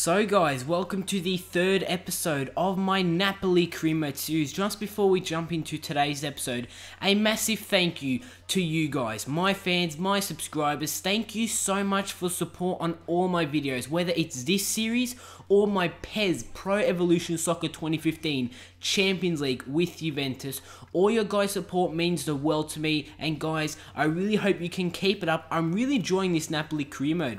So guys, welcome to the third episode of my Napoli career mode series. Just before we jump into today's episode, a massive thank you to you guys, my fans, my subscribers. Thank you so much for support on all my videos, whether it's this series or my PES Pro Evolution Soccer 2015 Champions League with Juventus. All your guys' support means the world to me, and guys, I really hope you can keep it up. I'm really enjoying this Napoli career mode.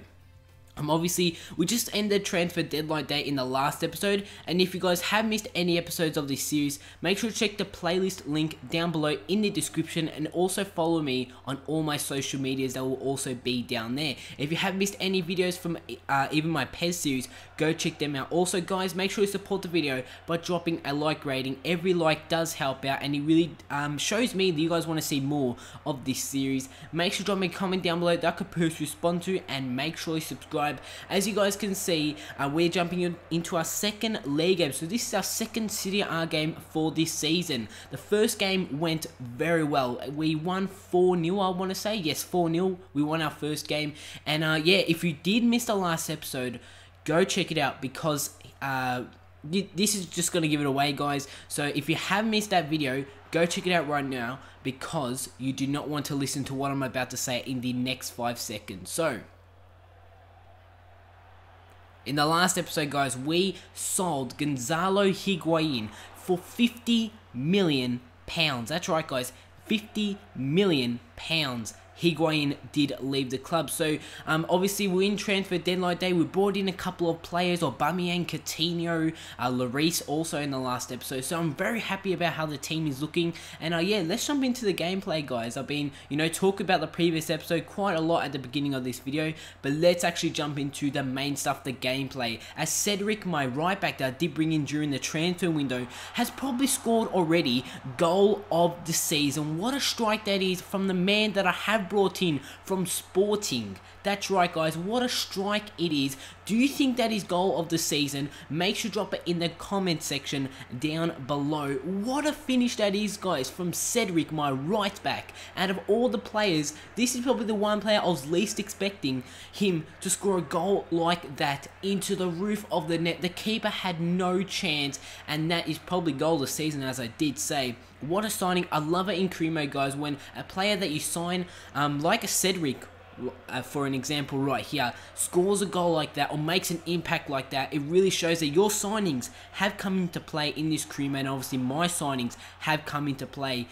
Obviously, we just ended transfer deadline day in the last episode, and if you guys have missed any episodes of this series, make sure to check the playlist link down below in the description, and also follow me on all my social medias that will also be down there. If you have missed any videos from even my PES series, go check them out. Also guys, make sure you support the video by dropping a like rating. Every like does help out, and it really shows me that you guys want to see more of this series. Make sure to drop me a comment down below that I could personally respond to, and make sure you subscribe. As you guys can see, we're jumping into our second league game. So this is our second Serie A game for this season. The first game went very well. We won 4-0, I want to say. Yes, 4-0. We won our first game. And yeah, if you did miss the last episode, go check it out, because this is just going to give it away, guys. So if you have missed that video, go check it out right now, because you do not want to listen to what I'm about to say in the next 5 seconds. So in the last episode, guys, we sold Gonzalo Higuain for £50 million. That's right, guys, £50 million. Higuain did leave the club. So obviously we're in transfer deadline day. We brought in a couple of players, Aubameyang, Coutinho, Lloris also in the last episode. So I'm very happy about how the team is looking. And yeah, let's jump into the gameplay, guys. I've been, talking about the previous episode quite a lot at the beginning of this video, but let's actually jump into the main stuff, the gameplay. As Cedric, my right back that I did bring in during the transfer window, has probably scored already goal of the season. What a strike that is from the man that I have brought in from Sporting. That's right, guys, what a strike it is. Do you think that is goal of the season? Make sure to drop it in the comment section down below. What a finish that is, guys, from Cedric, my right back. Out of all the players, this is probably the one player I was least expecting him to score a goal like that into the roof of the net. The keeper had no chance, and that is probably goal of the season, as I did say. What a signing. I love it in career mode, guys, when a player that you sign, like a Cedric, for an example right here, scores a goal like that or makes an impact like that. It really shows that your signings have come into play in this career mode. Obviously my signings have come into play.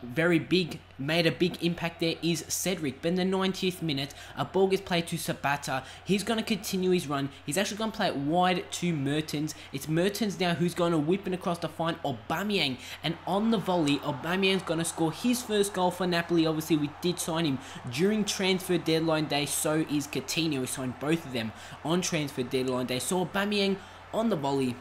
Very big, made a big impact there is Cedric. But in the 90th minute, a ball gets played to Sabata. He's going to continue his run. He's actually going to play it wide to Mertens. It's Mertens now who's going to whip it across to find Aubameyang, and on the volley, Aubameyang's going to score his first goal for Napoli. Obviously we did sign him during transfer deadline day, so is Coutinho. We signed both of them on transfer deadline day. So Aubameyang on the volley,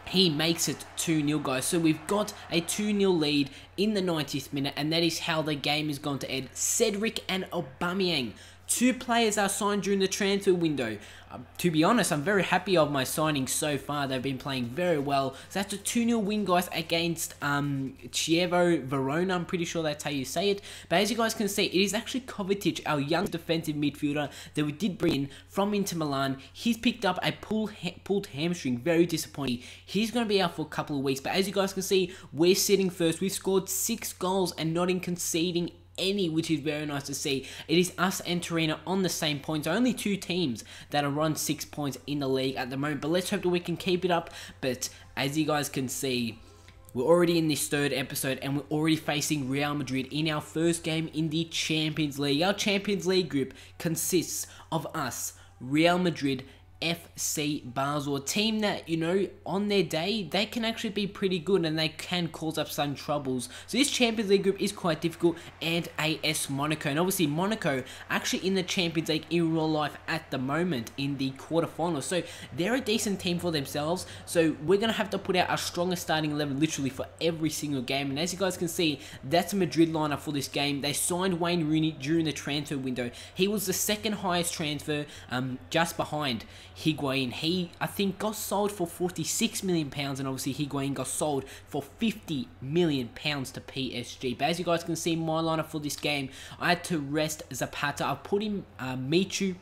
he makes it 2-0, guys. So we've got a 2-0 lead in the 90th minute, and that is how the game is going to end. Cedric and Aubameyang, two players are signed during the transfer window. To be honest, I'm very happy of my signings so far. They've been playing very well. So that's a 2-0 win, guys, against Verona. I'm pretty sure that's how you say it. But as you guys can see, it is actually Kovacic, our young defensive midfielder that we did bring in from Inter Milan. He's picked up a pulled hamstring. Very disappointing. He's going to be out for a couple of weeks. But as you guys can see, we're sitting first. We've scored 6 goals and not in conceding any, which is very nice to see. It is us and Torino on the same points. Only 2 teams that are on 6 points in the league at the moment, but let's hope that we can keep it up. But as you guys can see, we're already in this third episode, and we're already facing Real Madrid in our first game in the Champions League. Our Champions League group consists of us, Real Madrid, FC Basel, a team that, on their day, they can actually be pretty good and they can cause up some troubles. So this Champions League group is quite difficult, and AS Monaco. And obviously Monaco actually in the Champions League in real life at the moment in the quarterfinals. So they're a decent team for themselves. So we're going to have to put out our strongest starting 11 literally for every single game. And as you guys can see, that's a Madrid lineup for this game. They signed Wayne Rooney during the transfer window. He was the second highest transfer, just behind Higuain. He, I think, got sold for £46 million, and obviously Higuain got sold for £50 million to PSG. But as you guys can see, my lineup for this game, I had to rest Zapata. I put in Michu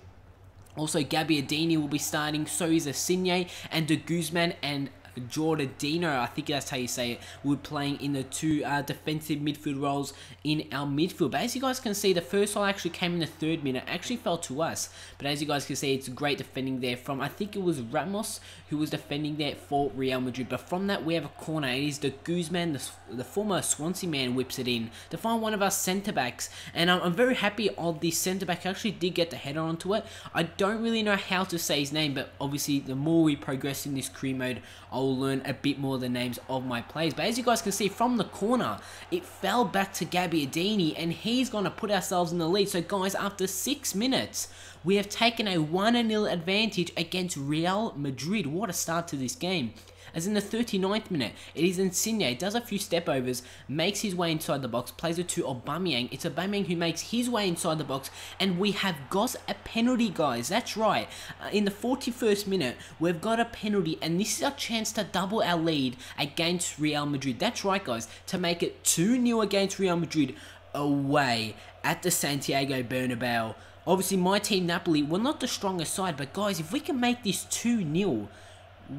Also, Gabbiadini will be starting, so is Insigne, and De Guzman and Giordino, I think that's how you say it, we're playing in the two defensive midfield roles in our midfield. But as you guys can see, the first goal actually came in the 3rd minute, actually fell to us. But as you guys can see, it's great defending there from, I think it was Ramos who was defending there for Real Madrid. But from that, we have a corner. It is De Guzman, the former Swansea man, whips it in to find one of our centre-backs. And I'm very happy of the centre-back. Actually did get the header onto it. I don't really know how to say his name, but obviously the more we progress in this career mode, I'll learn a bit more the names of my players. But as you guys can see from the corner, it fell back to Gabbiadini, and he's going to put ourselves in the lead. So guys, after 6 minutes, we have taken a 1-0 advantage against Real Madrid. What a start to this game. As in the 39th minute, it is Insigne, does a few step overs, makes his way inside the box, plays it to Aubameyang. It's Aubameyang who makes his way inside the box, and we have got a penalty, guys. That's right. In the 41st minute, we've got a penalty, and this is our chance to double our lead against Real Madrid. That's right, guys, to make it 2-0 against Real Madrid away at the Santiago Bernabeu. Obviously, my team, Napoli, we're not the strongest side, but guys, if we can make this 2-0,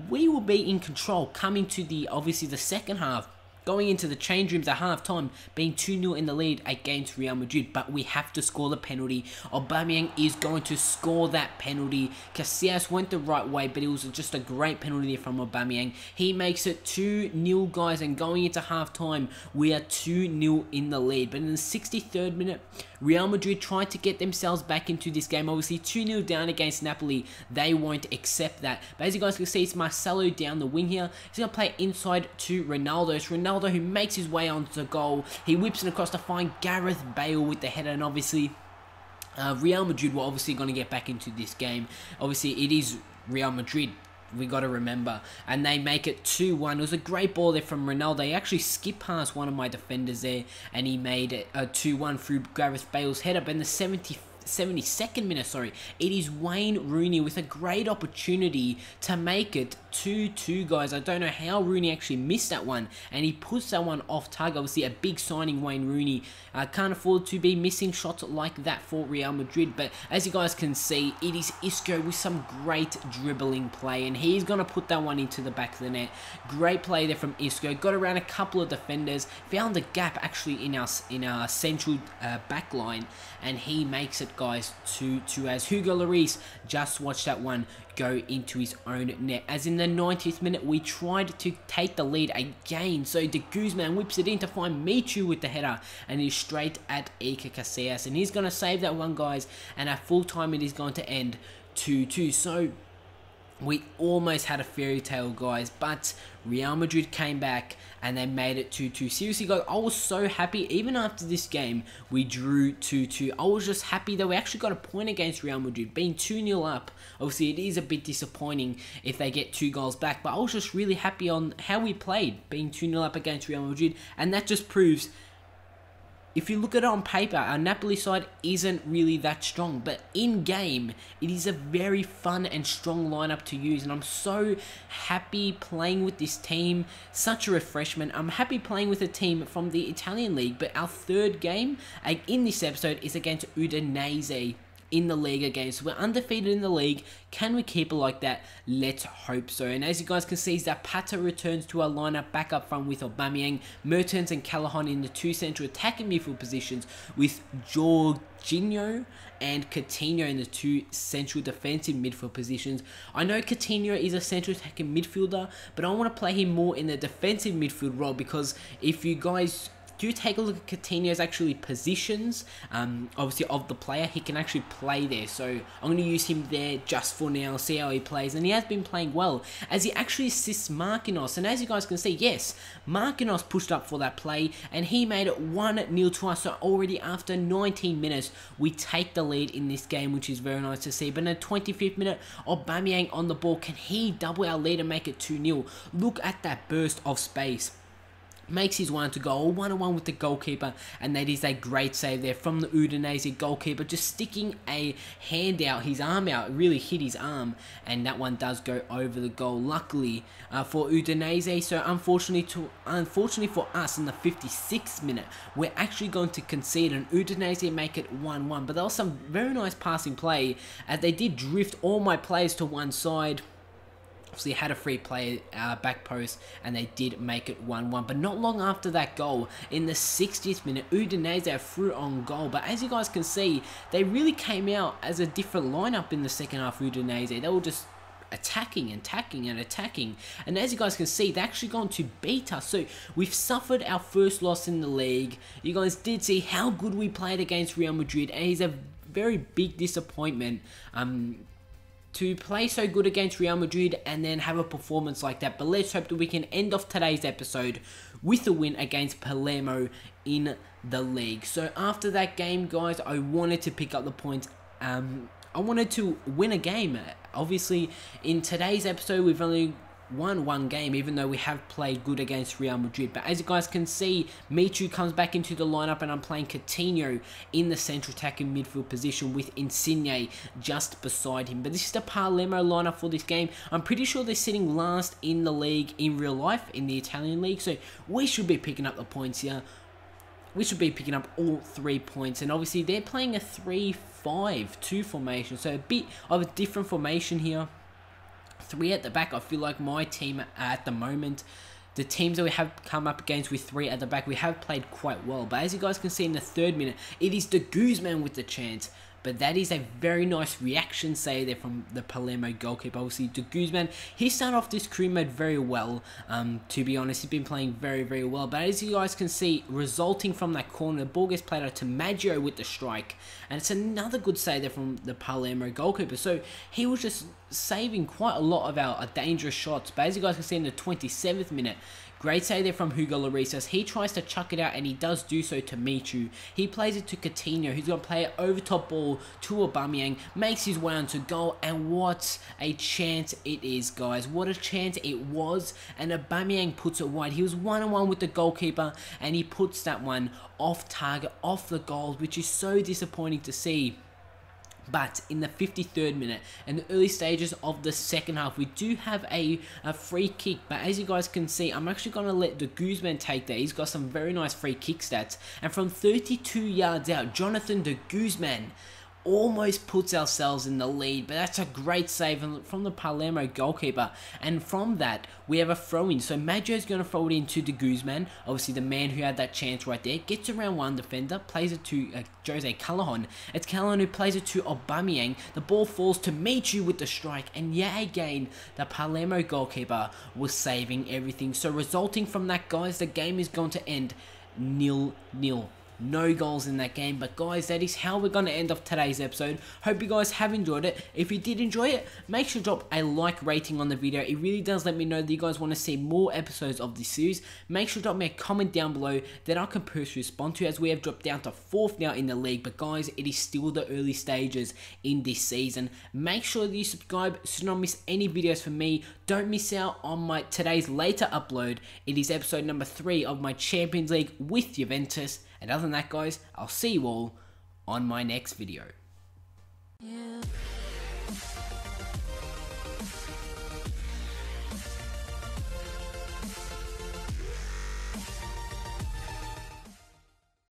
we will be in control coming to the, obviously, the second half. Going into the change rooms at half-time, being 2-0 in the lead against Real Madrid, but we have to score the penalty. Aubameyang is going to score that penalty. Casillas went the right way, but it was just a great penalty from Aubameyang. He makes it 2-0, guys, and going into half-time, we are 2-0 in the lead. But in the 63rd minute, Real Madrid tried to get themselves back into this game. Obviously, 2-0 down against Napoli. They won't accept that. But as you guys can see, it's Marcelo down the wing here. He's going to play inside to Ronaldo. It's Ronaldo who makes his way onto the goal. He whips it across to find Gareth Bale with the header, and obviously Real Madrid were obviously going to get back into this game. Obviously, it is Real Madrid, we got to remember, and they make it 2-1. It was a great ball there from Ronaldo. He actually skipped past one of my defenders there, and he made it a 2-1 through Gareth Bale's header. But in the 72nd minute, it is Wayne Rooney with a great opportunity to make it 2-2, guys. I don't know how Rooney actually missed that one, and he puts that one off target. Obviously, a big signing, Wayne Rooney. Can't afford to be missing shots like that for Real Madrid. But as you guys can see, it is Isco with some great dribbling play, and he's going to put that one into the back of the net. Great play there from Isco. Got around a couple of defenders, found the gap actually in our central back line, and he makes it, guys, 2-2 as Hugo Lloris just watched that one go into his own net. As in the 90th minute, we tried to take the lead again. So De Guzman whips it in to find Michu with the header, and he's straight at Iker Casillas, and he's going to save that one, guys, and at full time it is going to end 2-2. So we almost had a fairy tale, guys, but Real Madrid came back and they made it 2-2. Seriously, guys, I was so happy. Even after this game, we drew 2-2. I was just happy that we actually got a point against Real Madrid, being 2-0 up. Obviously, it is a bit disappointing if they get 2 goals back, but I was just really happy on how we played, being 2-0 up against Real Madrid, and that just proves, if you look at it on paper, our Napoli side isn't really that strong, but in game, it is a very fun and strong lineup to use, and I'm so happy playing with this team. Such a refreshment. I'm happy playing with a team from the Italian league, but our 3rd game in this episode is against Udinese in the league again. So we're undefeated in the league. Can we keep it like that? Let's hope so. And as you guys can see, Zapata returns to our lineup back up front with Aubameyang, Mertens and Callahan in the 2 central attacking midfield positions, with Jorginho and Coutinho in the 2 central defensive midfield positions. I know Coutinho is a central attacking midfielder, but I want to play him more in the defensive midfield role, because if you guys do take a look at Coutinho's actually positions, obviously of the player, he can actually play there. So I'm going to use him there just for now, see how he plays. And he has been playing well, as he actually assists Marquinhos. And as you guys can see, yes, Marquinhos pushed up for that play, and he made it 1-0 to us. So already after 19 minutes, we take the lead in this game, which is very nice to see. But in the 25th minute, Aubameyang on the ball. Can he double our lead and make it 2-0? Look at that burst of space. makes his one to goal, 1-1 with the goalkeeper, and that is a great save there from the Udinese goalkeeper, just sticking a hand out, his arm out, it really hit his arm, and that one does go over the goal, luckily for Udinese. So unfortunately for us, in the 56th minute, we're actually going to concede, and Udinese make it 1-1, but there was some very nice passing play, as they did drift all my players to one side. Obviously had a free play back post, and they did make it 1-1. But not long after that goal, in the 60th minute, Udinese threw on goal. But as you guys can see, they really came out as a different lineup in the second half. Udinese, they were just attacking and attacking, and as you guys can see, they're actually going to beat us. So we've suffered our first loss in the league. You guys did see how good we played against Real Madrid, and it's a very big disappointment to play so good against Real Madrid and then have a performance like that. But let's hope that we can end off today's episode with a win against Palermo in the league. So after that game, guys, I wanted to pick up the points. I wanted to win a game. Obviously, in today's episode, we've only won one game, even though we have played good against Real Madrid. But as you guys can see, Michu comes back into the lineup, and I'm playing Coutinho in the central attacking midfield position with Insigne just beside him. But this is the Palermo lineup for this game. I'm pretty sure they're sitting last in the league in real life, in the Italian league, so we should be picking up the points here. We should be picking up all 3 points, and obviously they're playing a 3-5-2 formation, so a bit of a different formation here. 3 at the back. I feel like my team at the moment, the teams that we have come up against with 3 at the back, we have played quite well. But as you guys can see in the 3rd minute, it is the Guzman with the chance. But that is a very nice reaction save there from the Palermo goalkeeper. Obviously, De Guzman, he started off this career mode very well. To be honest, he's been playing very, very well. But as you guys can see, resulting from that corner, the ball gets played out to Maggio with the strike. And it's another good save there from the Palermo goalkeeper. So he was just saving quite a lot of our dangerous shots. But as you guys can see in the 27th minute, great save there from Hugo Lloris. He tries to chuck it out, and he does do so to Michu. He plays it to Coutinho, who's going to play it over top ball to Aubameyang, makes his way onto goal, and what a chance it is, guys. What a chance it was, and Aubameyang puts it wide. He was 1-on-1 with the goalkeeper, and he puts that one off target, off the goal, which is so disappointing to see. But in the 53rd minute, in the early stages of the second half, we do have a free kick. But as you guys can see, I'm actually going to let the Guzman take that. He's got some very nice free kick stats. And from 32 yards out, Jonathan de Guzman almost puts ourselves in the lead, but that's a great save from the Palermo goalkeeper. And from that, we have a throw-in. So Maggio's going to throw it into De Guzman, obviously the man who had that chance right there, gets around one defender, plays it to Jose Callahan. It's Callahan who plays it to Aubameyang. The ball falls to Michu with the strike, and yet again, the Palermo goalkeeper was saving everything. So resulting from that, guys, the game is going to end 0-0. No goals in that game. But guys, that is how we're going to end off today's episode. Hope you guys have enjoyed it. If you did enjoy it, make sure to drop a like rating on the video. It really does let me know that you guys want to see more episodes of this series. Make sure to drop me a comment down below that I can personally respond to, as we have dropped down to 4th now in the league. But guys, it is still the early stages in this season. Make sure that you subscribe so you don't miss any videos from me. Don't miss out on my today's later upload. It is episode number 3 of my Champions League with Juventus. And other than that, guys, I'll see you all on my next video. Yeah.